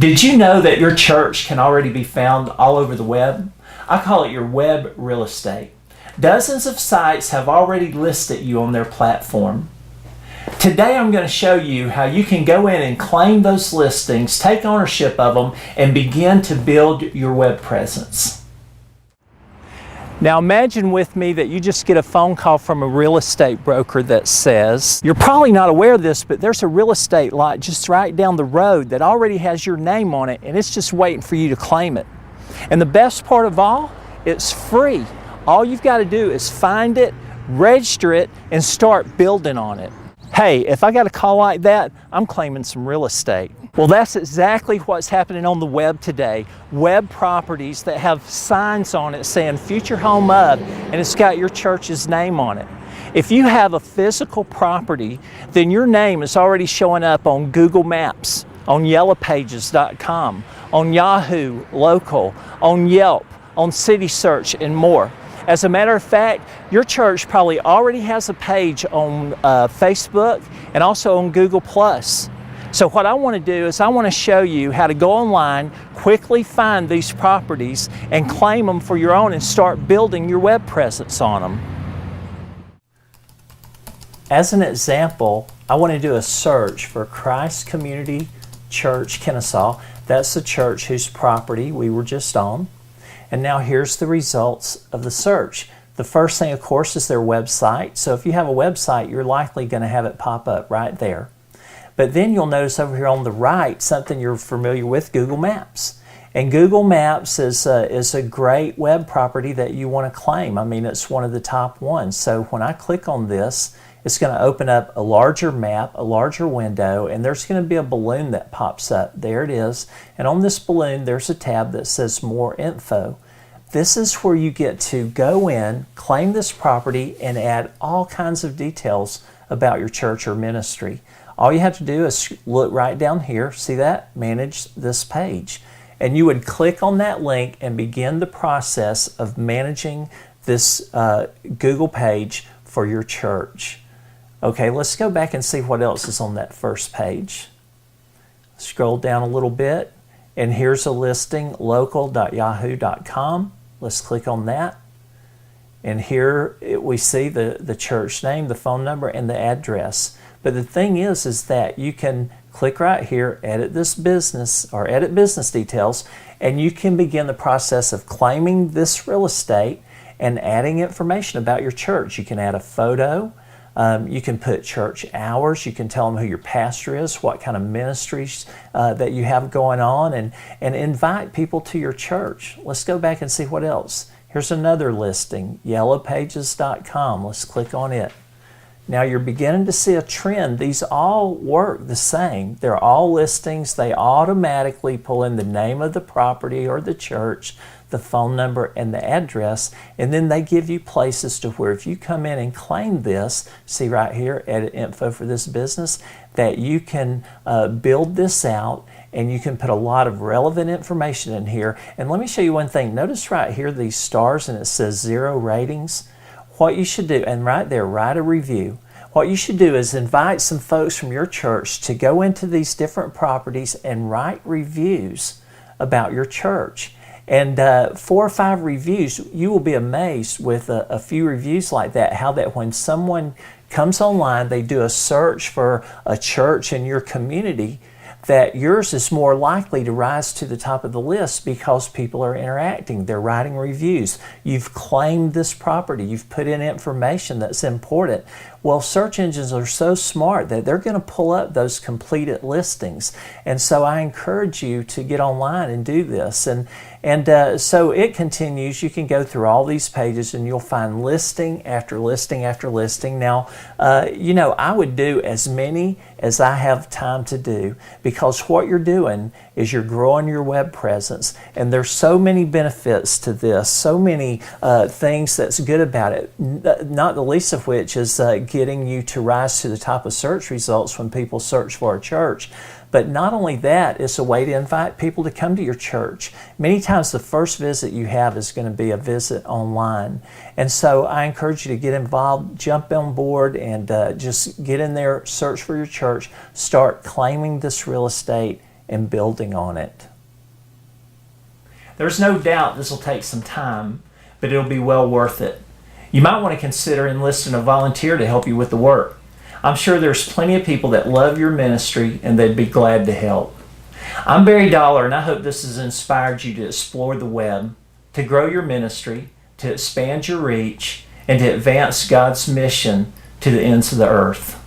Did you know that your church can already be found all over the web? I call it your web real estate. Dozens of sites have already listed you on their platform. Today I'm going to show you how you can go in and claim those listings, take ownership of them, and begin to build your web presence. Now imagine with me that you just get a phone call from a real estate broker that says, you're probably not aware of this, but there's a real estate lot just right down the road that already has your name on it, and it's just waiting for you to claim it. And the best part of all, it's free. All you've got to do is find it, register it, and start building on it. Hey, if I got a call like that, I'm claiming some real estate. Well, that's exactly what's happening on the web today. Web properties that have signs on it saying future home of, and it's got your church's name on it. If you have a physical property, then your name is already showing up on Google Maps, on yellowpages.com, on Yahoo Local, on Yelp, on City Search, and more. As a matter of fact, your church probably already has a page on Facebook and also on Google+. So what I want to do is I want to show you how to go online, quickly find these properties, and claim them for your own and start building your web presence on them. As an example, I want to do a search for Christ Community Church, Kennesaw. That's the church whose property we were just on. And now here's the results of the search. The first thing, of course, is their website. So if you have a website, you're likely going to have it pop up right there. But then you'll notice over here on the right something you're familiar with, Google Maps. And Google Maps is a great web property that you want to claim. I mean, it's one of the top ones. So when I click on this, it's going to open up a larger map, a larger window, and there's going to be a balloon that pops up. There it is. And on this balloon, there's a tab that says More Info. This is where you get to go in, claim this property, and add all kinds of details about your church or ministry. All you have to do is look right down here, see that? Manage this page. And you would click on that link and begin the process of managing this Google page for your church. Okay, let's go back and see what else is on that first page. Scroll down a little bit, and here's a listing, local.yahoo.com. Let's click on that. And here we see the church name, the phone number, and the address. But the thing is that you can click right here, edit this business, or edit business details, and you can begin the process of claiming this real estate and adding information about your church. You can add a photo. You can put church hours. You can tell them who your pastor is, what kind of ministries that you have going on, and invite people to your church. Let's go back and see what else. Here's another listing, yellowpages.com. Let's click on it. Now you're beginning to see a trend. These all work the same. They're all listings. They automatically pull in the name of the property or the church, the phone number, and the address, and then they give you places to where if you come in and claim this, see right here, edit info for this business, that you can build this out, and you can put a lot of relevant information in here. And let me show you one thing. Notice right here these stars, and it says 0 ratings. What you should do, and right there, write a review. What you should do is invite some folks from your church to go into these different properties and write reviews about your church. And 4 or 5 reviews, you will be amazed with a few reviews like that, how that when someone comes online, they do a search for a church in your community, that yours is more likely to rise to the top of the list because people are interacting. They're writing reviews. You've claimed this property. You've put in information that's important. Well, search engines are so smart that they're going to pull up those completed listings. And so I encourage you to get online and do this. And so it continues. You can go through all these pages and you'll find listing after listing after listing. Now, I would do as many as I have time to do, because what you're doing is you're growing your web presence, and there's so many benefits to this, so many things that's good about it, not the least of which is getting you to rise to the top of search results when people search for a church. But not only that, it's a way to invite people to come to your church. Many times the first visit you have is going to be a visit online. And so I encourage you to get involved, jump on board, and just get in there, search for your church, start claiming this real estate, and building on it. There's no doubt this will take some time, but it'll be well worth it. You might want to consider enlisting a volunteer to help you with the work. I'm sure there's plenty of people that love your ministry and they'd be glad to help. I'm Barry Dollar, and I hope this has inspired you to explore the web, to grow your ministry, to expand your reach, and to advance God's mission to the ends of the earth.